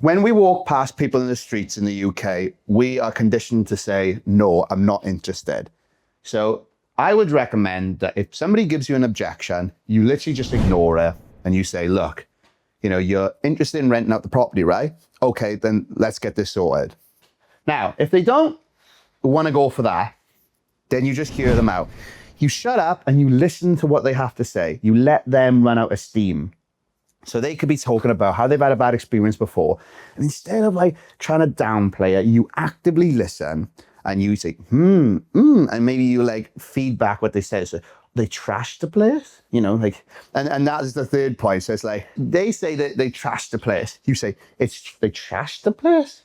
When we walk past people in the streets in the UK, we are conditioned to say, no, I'm not interested. So I would recommend that if somebody gives you an objection, you literally just ignore it and you say, look, you're interested in renting out the property, right? Okay, then let's get this sorted. Now, if they don't want to go for that, then you just hear them out. You shut up and you listen to what they have to say. You let them run out of steam. So they could be talking about how they've had a bad experience before. And instead of trying to downplay it, you actively listen and you say, and maybe you feedback what they say. So they trashed the place, and that is the third point. So it's they say that they trashed the place. You say, they trashed the place?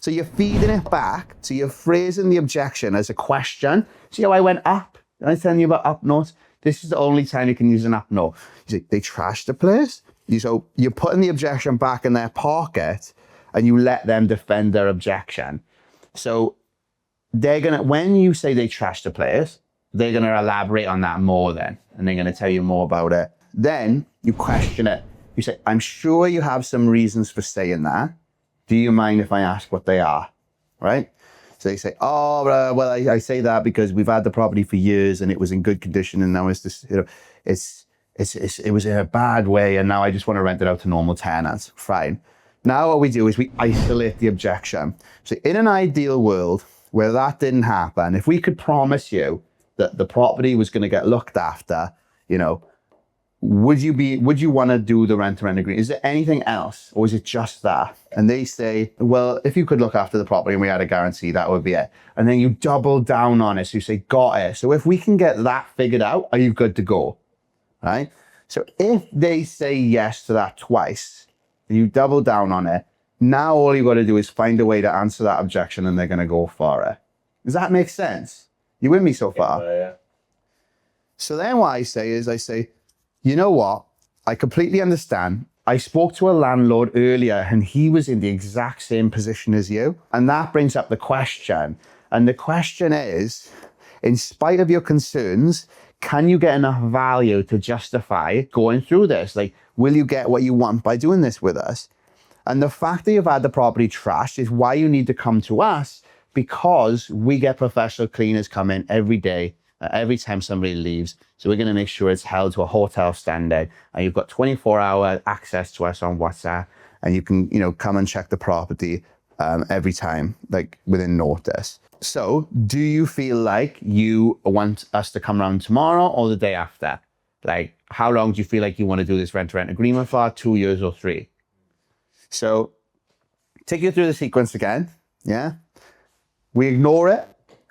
So you're feeding it back. So you're phrasing the objection as a question. See how I went up? Did I tell you about up north? This is the only time you can use an up north. You say, they trashed the place? So you're putting the objection back in their pocket and you let them defend their objection. So when you say they trashed the place, they're going to elaborate on that more then. And they're going to tell you more about it. Then you question it. You say, I'm sure you have some reasons for saying that. Do you mind if I ask what they are? Right? So they say, well, I say that because we've had the property for years and it was in good condition. And now it's this, it was in a bad way. And now I just want to rent it out to normal tenants. Fine. Now what we do is we isolate the objection. So in an ideal world where that didn't happen, if we could promise you that the property was going to get looked after, would you want to do the rent-to-rent agreement? Is there anything else, or is it just that? And they say, well, if you could look after the property and we had a guarantee, that would be it. And then you double down on it. So you say, got it. So if we can get that figured out, are you good to go? Right? So if they say yes to that twice, and you double down on it, now all you got to do is find a way to answer that objection and they're going to go for it. Does that make sense? You with me so far? Yeah. So then what I say is, you know what? I completely understand. I spoke to a landlord earlier and he was in the exact same position as you. And that brings up the question. And the question is, in spite of your concerns, can you get enough value to justify going through this? Will you get what you want by doing this with us? And the fact that you've had the property trashed is why you need to come to us, because we get professional cleaners come in every day, every time somebody leaves. So we're going to make sure it's held to a hotel standard. And you've got 24-hour access to us on WhatsApp. And you can, come and check the property every time, within notice. So do you feel like you want us to come around tomorrow or the day after? How long do you feel like you want to do this rent-to-rent agreement for? 2 years or 3? So take you through the sequence again. Yeah. We ignore it.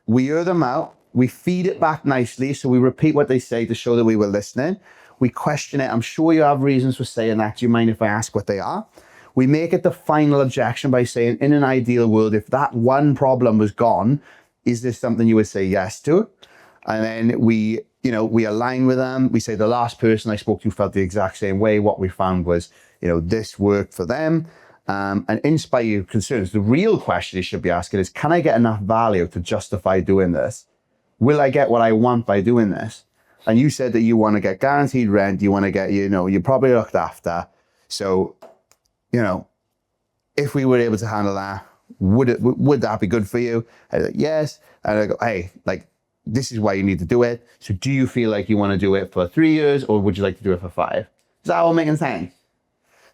We hear them out. We feed it back nicely. So we repeat what they say to show that we were listening. We question it. I'm sure you have reasons for saying that. Do you mind if I ask what they are? We make it the final objection by saying, in an ideal world, if that one problem was gone, is this something you would say yes to? And then we align with them. We say the last person I spoke to felt the exact same way. What we found was, this worked for them. And in spite of your concerns, the real question you should be asking is, can I get enough value to justify doing this? Will I get what I want by doing this? And you said that you want to get guaranteed rent. You want to get, you're probably looked after. So, if we were able to handle that, would that be good for you? I was like, yes. And I go, hey, this is why you need to do it. So do you feel like you want to do it for 3 years or would you like to do it for 5? Is that all making sense?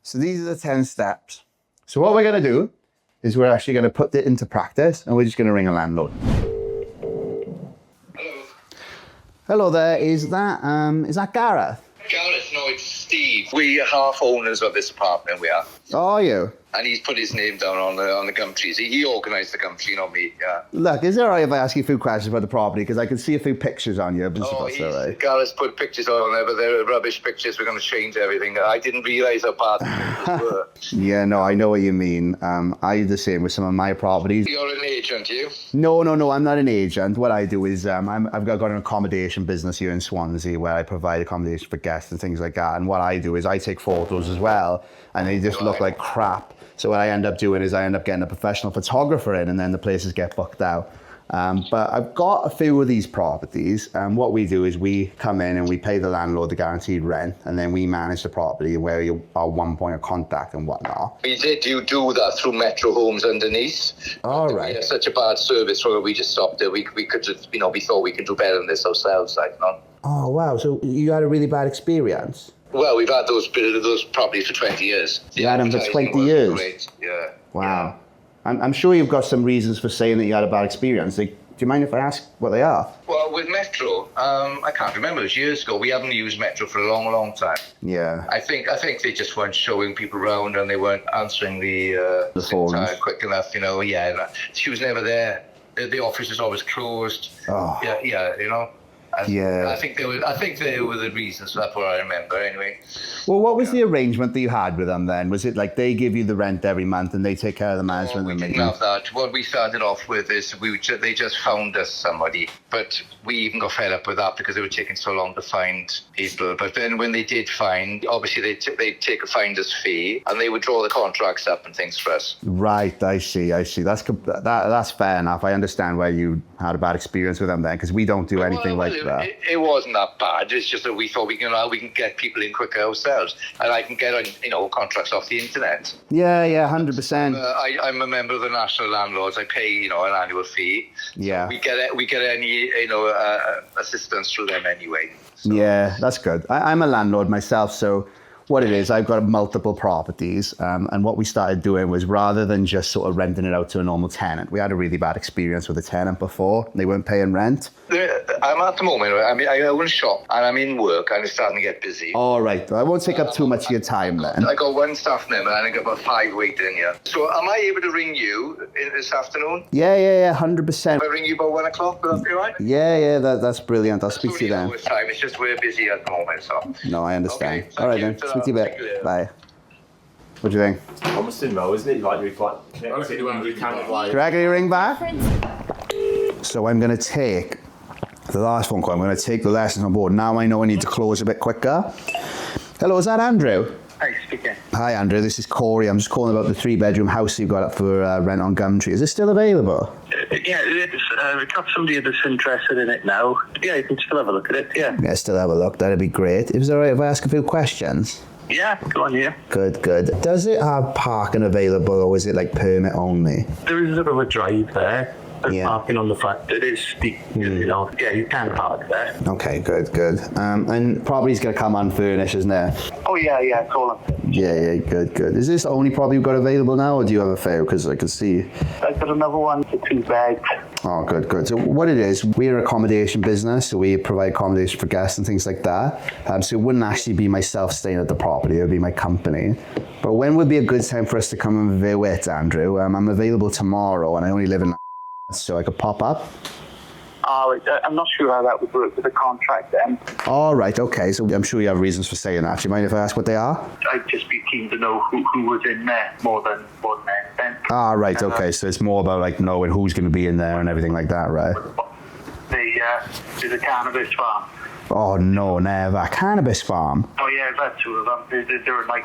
So these are the 10 steps. So what we're going to do is we're actually going to put it into practice and we're just going to ring a landlord. Hello. Hello there. Is that Gareth? Gareth, no, it's Steve. We are half owners of this apartment, we are. Oh, are you? And he's put his name down on the Gumtrees. He organised the Gumtree, not me, yeah. Look, is it all right if I ask you a few questions about the property? Because I can see a few pictures on you. Gareth's put pictures on there, but they're rubbish pictures. We're going to change everything. I didn't realise how bad the were. Yeah, no, I know what you mean. I do the same with some of my properties. You're an agent, you? No, I'm not an agent. What I do is I've got an accommodation business here in Swansea where I provide accommodation for guests and things like that. And what I do is I take photos as well, and they just look like crap. So what I end up doing is I end up getting a professional photographer in, and then the places get booked out. But I've got a few of these properties, and what we do is we come in and we pay the landlord the guaranteed rent, and then we manage the property where you are one point of contact and whatnot. We did do that through Metro Homes underneath. All right. We had such a bad service where we just stopped it. We could have, we thought we could do better than this ourselves, Oh, wow. So you had a really bad experience? Well, we've had those properties for 20 years. You had them for 20 years? Great. Yeah. Wow. Yeah. I'm sure you've got some reasons for saying that you had a bad experience. Do you mind if I ask what they are? Well, with Metro, I can't remember. It was years ago. We haven't used Metro for a long, long time. Yeah. I think they just weren't showing people around, and they weren't answering the phones quick enough. Yeah. She was never there. The office was always closed. Oh. Yeah. Yeah. I think they were the reasons. That's what I remember, anyway. Well, what was the arrangement that you had with them then? Was it like they give you the rent every month and they take care of the management? We didn't have that. What we started off with is they just found us somebody, but we even got fed up with that because they were taking so long to find people. But then when they did find, obviously they'd take a finder's fee and they would draw the contracts up and things for us. Right, I see. That's fair enough. I understand why you had a bad experience with them then, because we don't do anything like that. It wasn't that bad. It's just that we thought we can get people in quicker ourselves, and I can get contracts off the internet. Yeah, 100%. I'm a member of the National Landlords. I pay an annual fee. Yeah. We get any assistance through them anyway. So. Yeah, that's good. I'm a landlord myself, so what it is, I've got multiple properties, and what we started doing was rather than just sort of renting it out to a normal tenant, we had a really bad experience with a tenant before. They weren't paying rent. I'm at the moment, I own a shop and I'm in work and it's starting to get busy. All right, I won't take up too much of your time then. I got one staff member and I got about 5 waiting here. So am I able to ring you this afternoon? Yeah, 100%. If I ring you about 1 o'clock, will that be all right? Yeah, that's brilliant. I'll speak to you then. Time. It's just we're busy at the moment, so. No, I understand. Okay, all right then, speak to you a bit. Bye. What do you think? Almost in low, isn't it? Like you reckon you ring back? So I'm going to take the last phone call. I'm going to take the lessons on board. Now I know I need to close a bit quicker. Hello, is that Andrew? Hi, speaking. Hi, Andrew. This is Corey. I'm just calling about the 3-bedroom house you've got up for rent on Gumtree. Is it still available? Yeah, it is. We've got somebody that's interested in it now. Yeah, you can still have a look at it, yeah. Yeah, still have a look. That'd be great. Is it all right if I ask a few questions? Yeah, go on, yeah. Good. Does it have parking available, or is it like permit only? There is a bit of a drive there. Yeah. Parking on the front, it is steep, Yeah, you can park there. Okay, good. And property's going to come unfurnished, isn't it? Oh, yeah, call them. Yeah, good. Is this the only property you've got available now, or do you have a fair? Because I can see. I've got another one for 2 beds. Oh, good. So what it is, we're an accommodation business, so we provide accommodation for guests and things like that. So it wouldn't actually be myself staying at the property, it would be my company. But when would be a good time for us to come and view it, Andrew? I'm available tomorrow, and I only live in so I could pop up. Oh, I'm not sure how that would work with the contract then. All right, okay. So I'm sure you have reasons for saying that. Do you mind if I ask what they are? I'd just be keen to know who was in there more than then. Ah, right, okay. So it's more about like knowing who's going to be in there and everything like that, right? There's a cannabis farm. Oh, no, never. Cannabis farm? Oh, yeah, I've had 2 of them. They're like...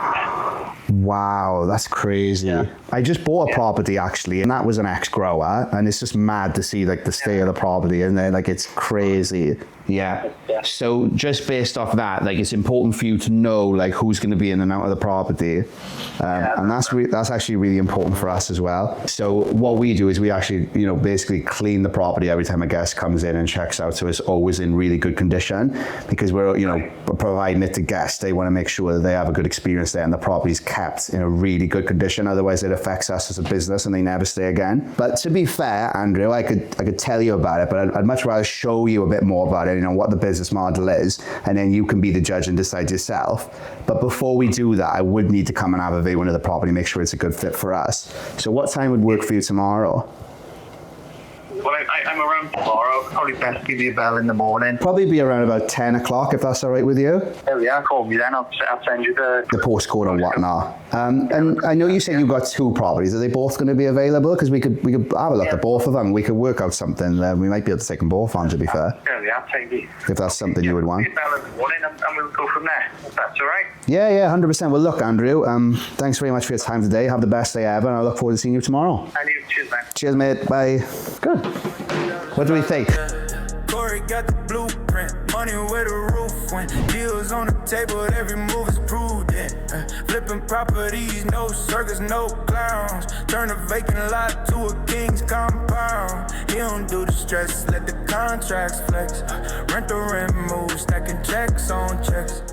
Wow, that's crazy. Yeah. I just bought a property, actually, and that was an ex-grower, and it's just mad to see, like, the state of the property, and then, like, it's crazy. Yeah. So just based off that, like, it's important for you to know, like, who's going to be in and out of the property. And that's actually really important for us as well. So what we do is we actually, basically clean the property every time a guest comes in and checks out. So it's always in really good condition because we're, providing it to guests. They want to make sure that they have a good experience there and the property's kept in a really good condition. Otherwise it affects us as a business and they never stay again. But to be fair, Andrew, I could tell you about it, but I'd much rather show you a bit more about it, what the business model is, and then you can be the judge and decide yourself. But before we do that, I would need to come and have a view into the property, make sure it's a good fit for us. So what time would work for you tomorrow? Well, I'm around tomorrow. Probably best give you a bell in the morning. Probably be around about 10 o'clock, if that's all right with you. There we are. Call me then. I'll send you the postcode and whatnot. And I know you said you've got 2 properties. Are they both going to be available? Because we could have a look at both of them. We could work out something. We might be able to take them both on, to be fair. There we are. Thank you. If that's something you would want. Give me a bell in the morning and we'll go from there. If that's all right. Yeah, 100%. Well, look, Andrew, thanks very much for your time today. Have the best day ever, and I look forward to seeing you tomorrow. And you, cheers, man. Cheers, mate. Bye. Good. What do we think? Corey got the blueprint, money where the roof went. Deals on the table, every move is prudent. Flipping properties, no circus, no clowns. Turn a vacant lot to a king's compound. He don't do the stress, let the contracts flex. Rent the rent move, stacking checks on checks.